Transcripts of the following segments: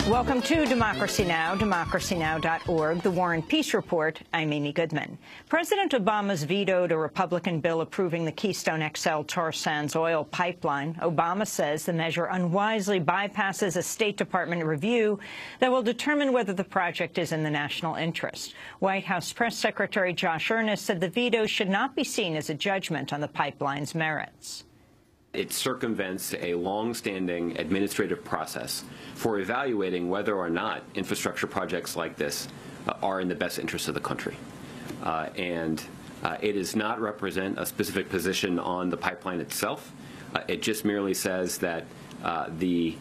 Welcome to Democracy Now!, democracynow.org, the War and Peace Report. I'm Amy Goodman. President Obama's vetoed a Republican bill approving the Keystone XL tar sands oil pipeline. Obama says the measure unwisely bypasses a State Department review that will determine whether the project is in the national interest. White House Press Secretary Josh Earnest said the veto should not be seen as a judgment on the pipeline's merits. It circumvents a long-standing administrative process for evaluating whether or not infrastructure projects like this are in the best interest of the country. It does not represent a specific position on the pipeline itself. It just merely says that the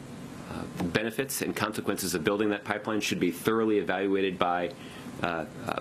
benefits and consequences of building that pipeline should be thoroughly evaluated by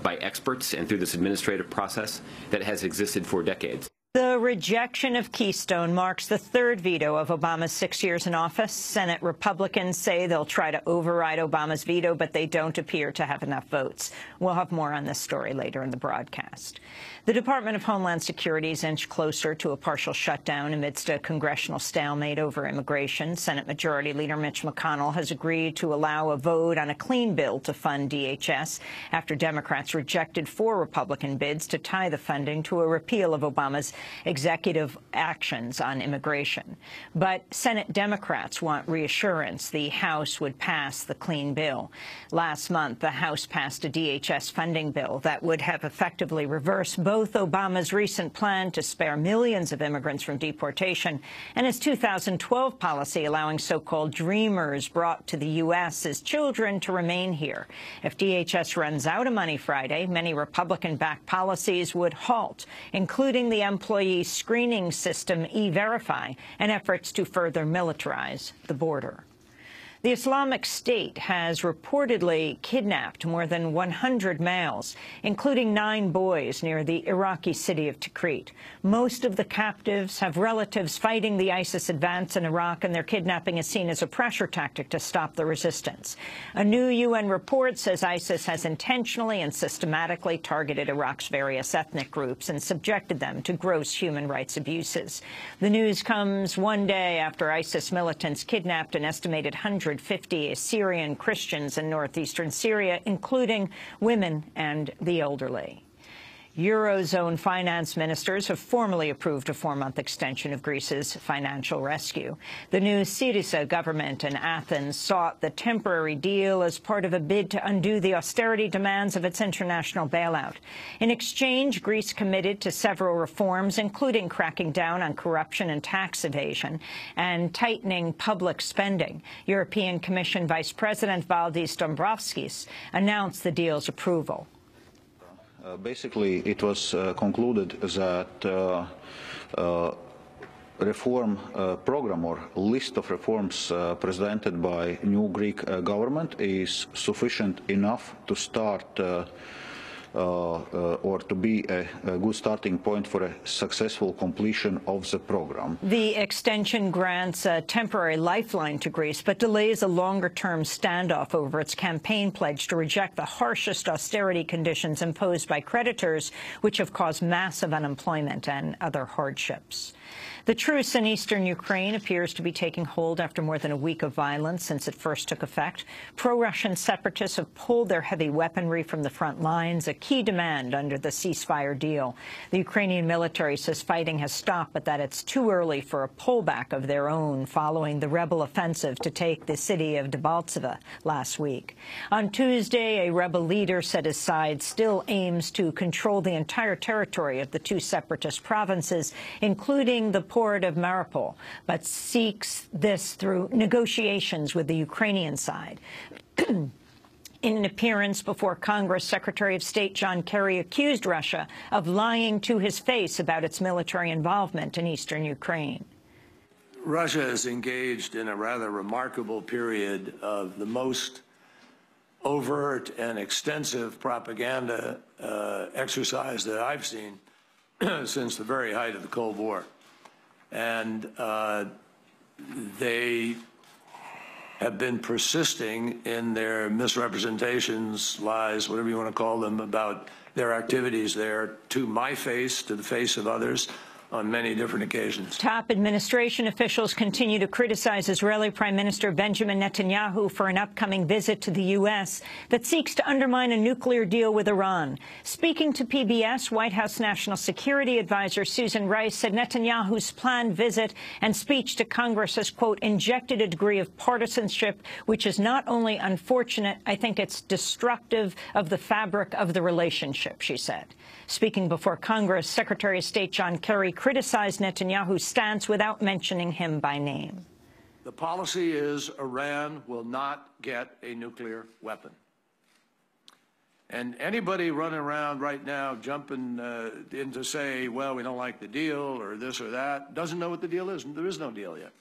experts and through this administrative process that has existed for decades. The rejection of Keystone marks the third veto of Obama's 6 years in office. Senate Republicans say they'll try to override Obama's veto, but they don't appear to have enough votes. We'll have more on this story later in the broadcast. The Department of Homeland Security's inched closer to a partial shutdown amidst a congressional stalemate over immigration. Senate Majority Leader Mitch McConnell has agreed to allow a vote on a clean bill to fund DHS after Democrats rejected 4 Republican bids to tie the funding to a repeal of Obama's executive actions on immigration. But Senate Democrats want reassurance the House would pass the clean bill. Last month, the House passed a DHS funding bill that would have effectively reversed both Obama's recent plan to spare millions of immigrants from deportation and his 2012 policy allowing so-called dreamers brought to the U.S. as children to remain here. If DHS runs out of money Friday, many Republican-backed policies would halt, including the employee screening system E-Verify and efforts to further militarize the border. The Islamic State has reportedly kidnapped more than 100 males, including 9 boys near the Iraqi city of Tikrit. Most of the captives have relatives fighting the ISIS advance in Iraq, and their kidnapping is seen as a pressure tactic to stop the resistance. A new UN report says ISIS has intentionally and systematically targeted Iraq's various ethnic groups and subjected them to gross human rights abuses. The news comes one day after ISIS militants kidnapped an estimated 150 Syrian Christians in northeastern Syria, including women and the elderly. Eurozone finance ministers have formally approved a 4-month extension of Greece's financial rescue. The new Syriza government in Athens sought the temporary deal as part of a bid to undo the austerity demands of its international bailout. In exchange, Greece committed to several reforms, including cracking down on corruption and tax evasion and tightening public spending. European Commission Vice President Valdis Dombrovskis announced the deal's approval. Basically, it was concluded that reform program or list of reforms presented by new Greek government is sufficient enough to start or to be a good starting point for a successful completion of the program. The extension grants a temporary lifeline to Greece, but delays a longer-term standoff over its campaign pledge to reject the harshest austerity conditions imposed by creditors, which have caused massive unemployment and other hardships. The truce in eastern Ukraine appears to be taking hold after more than a week of violence since it first took effect. Pro-Russian separatists have pulled their heavy weaponry from the front lines, a key demand under the ceasefire deal. The Ukrainian military says fighting has stopped, but that it's too early for a pullback of their own following the rebel offensive to take the city of Debaltseve last week. On Tuesday, a rebel leader said his side still aims to control the entire territory of the 2 separatist provinces, including the port of Mayoral, but seeks this through negotiations with the Ukrainian side. In an appearance before Congress, Secretary of State John Kerry accused Russia of lying to his face about its military involvement in eastern Ukraine. Russia is engaged in a rather remarkable period of the most overt and extensive propaganda exercise that I've seen since the very height of the Cold War. And they have been persisting in their misrepresentations, lies, whatever you want to call them, about their activities there to my face, to the face of others, on many different occasions. Top administration officials continue to criticize Israeli Prime Minister Benjamin Netanyahu for an upcoming visit to the U.S. that seeks to undermine a nuclear deal with Iran. Speaking to PBS, White House National Security Advisor Susan Rice said Netanyahu's planned visit and speech to Congress has, quote, injected a degree of partisanship, which is not only unfortunate, I think it's destructive of the fabric of the relationship, she said. Speaking before Congress, Secretary of State John Kerry criticized Netanyahu's stance without mentioning him by name. The policy is Iran will not get a nuclear weapon. And anybody running around right now jumping in to say, well, we don't like the deal or this or that, doesn't know what the deal is. There is no deal yet.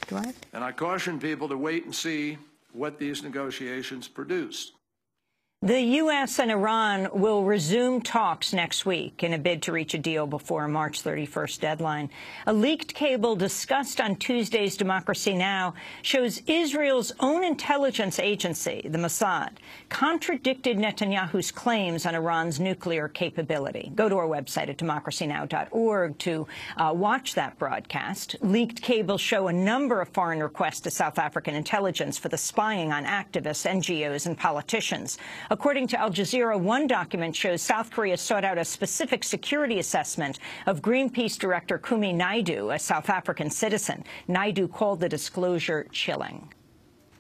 Go ahead. And I caution people to wait and see what these negotiations produce. The U.S. and Iran will resume talks next week in a bid to reach a deal before a March 31st deadline. A leaked cable discussed on Tuesday's Democracy Now! Shows Israel's own intelligence agency, the Mossad, contradicted Netanyahu's claims on Iran's nuclear capability. Go to our website at democracynow.org to watch that broadcast. Leaked cables show a number of foreign requests to South African intelligence for the spying on activists, NGOs, and politicians. According to Al Jazeera, one document shows South Korea sought out a specific security assessment of Greenpeace director Kumi Naidoo, a South African citizen. Naidoo called the disclosure chilling.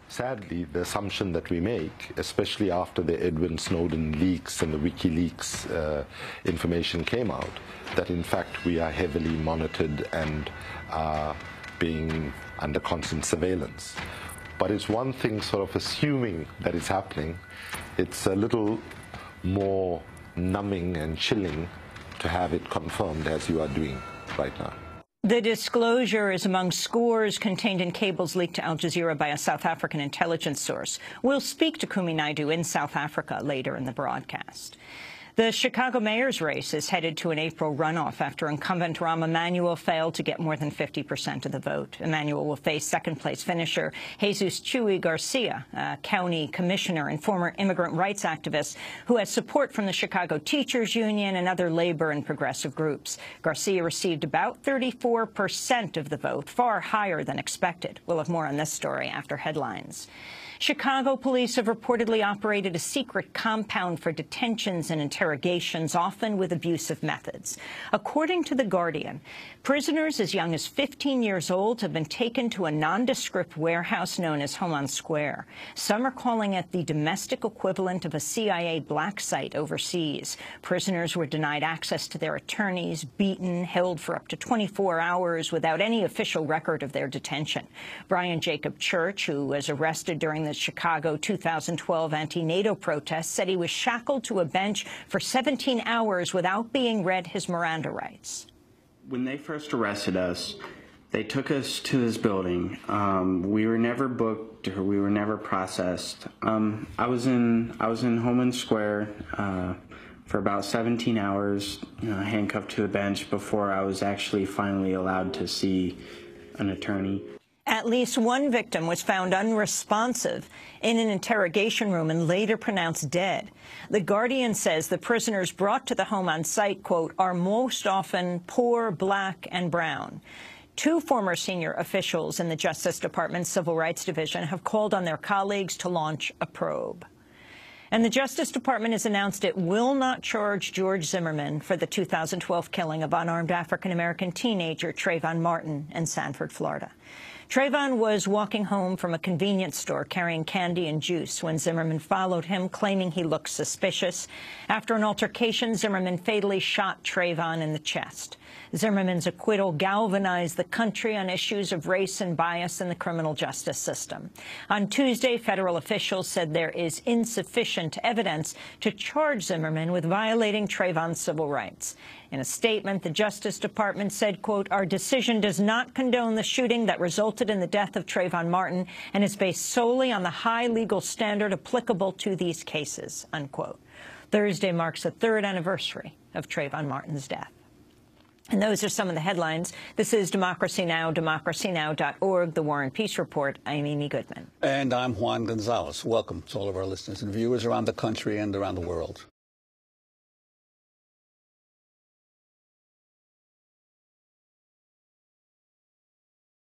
Sadly, the assumption that we make, especially after the Edward Snowden leaks and the WikiLeaks information came out, that in fact we are heavily monitored and are being under constant surveillance. But it's one thing sort of assuming that it's happening. It's a little more numbing and chilling to have it confirmed as you are doing right now. The disclosure is among scores contained in cables leaked to Al Jazeera by a South African intelligence source. We'll speak to Kumi Naidoo in South Africa later in the broadcast. The Chicago mayor's race is headed to an April runoff after incumbent Rahm Emanuel failed to get more than 50% of the vote. Emanuel will face second-place finisher Jesus Chuy Garcia, a county commissioner and former immigrant rights activist who has support from the Chicago Teachers Union and other labor and progressive groups. Garcia received about 34% of the vote, far higher than expected. We'll have more on this story after headlines. Chicago police have reportedly operated a secret compound for detentions and interrogations, often with abusive methods. According to The Guardian, prisoners as young as 15 years old have been taken to a nondescript warehouse known as Homeland Square. Some are calling it the domestic equivalent of a CIA black site overseas. Prisoners were denied access to their attorneys, beaten, held for up to 24 hours without any official record of their detention. Brian Jacob Church, who was arrested during the Chicago 2012 anti-NATO protests, said he was shackled to a bench for 17 hours without being read his Miranda rights. When they first arrested us, they took us to this building. We were never booked or we were never processed. I was in Homeland Square for about 17 hours, handcuffed to a bench before I was actually finally allowed to see an attorney. At least one victim was found unresponsive in an interrogation room and later pronounced dead. The Guardian says the prisoners brought to the home on site, quote, are most often poor, black, and brown. Two former senior officials in the Justice Department's Civil Rights Division have called on their colleagues to launch a probe. And the Justice Department has announced it will not charge George Zimmerman for the 2012 killing of unarmed African-American teenager Trayvon Martin in Sanford, Florida. Trayvon was walking home from a convenience store carrying candy and juice when Zimmerman followed him, claiming he looked suspicious. After an altercation, Zimmerman fatally shot Trayvon in the chest. Zimmerman's acquittal galvanized the country on issues of race and bias in the criminal justice system. On Tuesday, federal officials said there is insufficient evidence to charge Zimmerman with violating Trayvon's civil rights. In a statement, the Justice Department said, quote, our decision does not condone the shooting that resulted in the death of Trayvon Martin and is based solely on the high legal standard applicable to these cases, unquote. Thursday marks the third anniversary of Trayvon Martin's death. And those are some of the headlines. This is Democracy Now!, democracynow.org, the War and Peace Report. I'm Amy Goodman. And I'm Juan Gonzalez. Welcome to all of our listeners and viewers around the country and around the world.